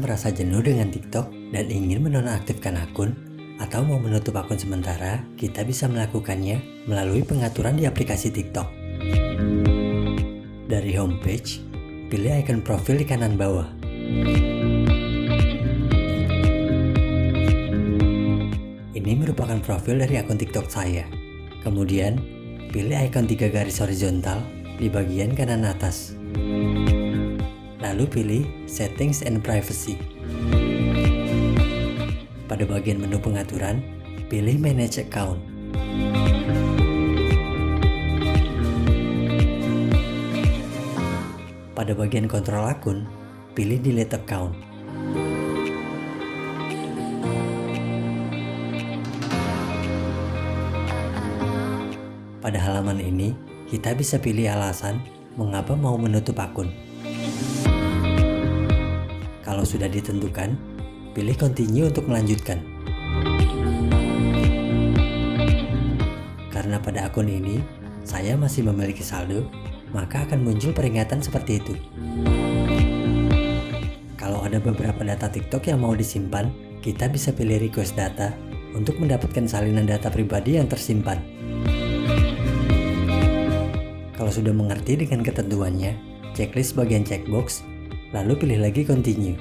merasa jenuh dengan TikTok dan ingin menonaktifkan akun atau mau menutup akun sementara, kita bisa melakukannya melalui pengaturan di aplikasi TikTok. Dari homepage, pilih icon profil di kanan bawah. Ini merupakan profil dari akun TikTok saya. Kemudian, pilih icon 3 garis horizontal di bagian kanan atas. Lalu pilih Settings and Privacy. Pada bagian menu pengaturan, pilih Manage Account. Pada bagian kontrol akun, pilih Delete Account. Pada halaman ini, kita bisa pilih alasan mengapa mau menutup akun. Kalau sudah ditentukan, pilih Continue untuk melanjutkan. Karena pada akun ini, saya masih memiliki saldo, maka akan muncul peringatan seperti itu. Kalau ada beberapa data TikTok yang mau disimpan, kita bisa pilih Request Data untuk mendapatkan salinan data pribadi yang tersimpan. Kalau sudah mengerti dengan ketentuannya, checklist bagian checkbox, lalu pilih lagi Continue.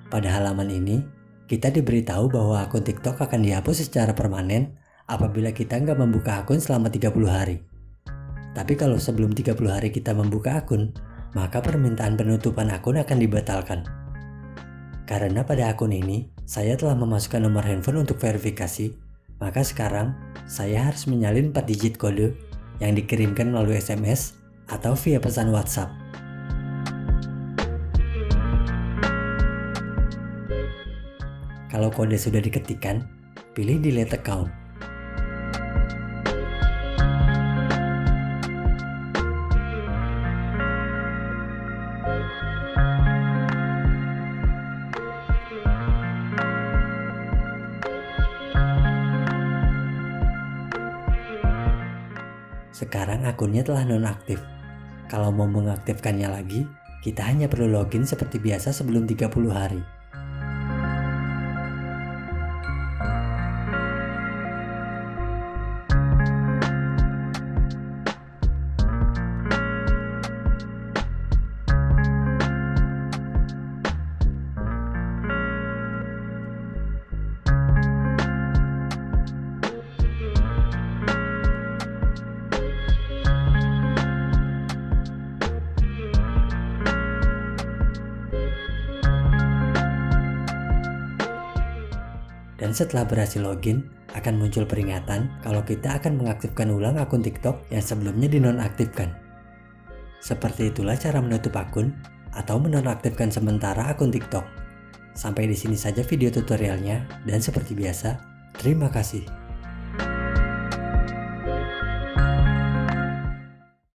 Pada halaman ini, kita diberitahu bahwa akun TikTok akan dihapus secara permanen apabila kita nggak membuka akun selama 30 hari. Tapi kalau sebelum 30 hari kita membuka akun, maka permintaan penutupan akun akan dibatalkan. Karena pada akun ini, saya telah memasukkan nomor handphone untuk verifikasi, maka sekarang saya harus menyalin 4 digit kode yang dikirimkan melalui SMS atau via pesan WhatsApp. Kalau kode sudah diketikkan, pilih Delete Account. Sekarang akunnya telah nonaktif. Kalau mau mengaktifkannya lagi, kita hanya perlu login seperti biasa sebelum 30 hari. Dan setelah berhasil login, akan muncul peringatan kalau kita akan mengaktifkan ulang akun TikTok yang sebelumnya dinonaktifkan. Seperti itulah cara menutup akun atau menonaktifkan sementara akun TikTok. Sampai di sini saja video tutorialnya, dan seperti biasa, terima kasih.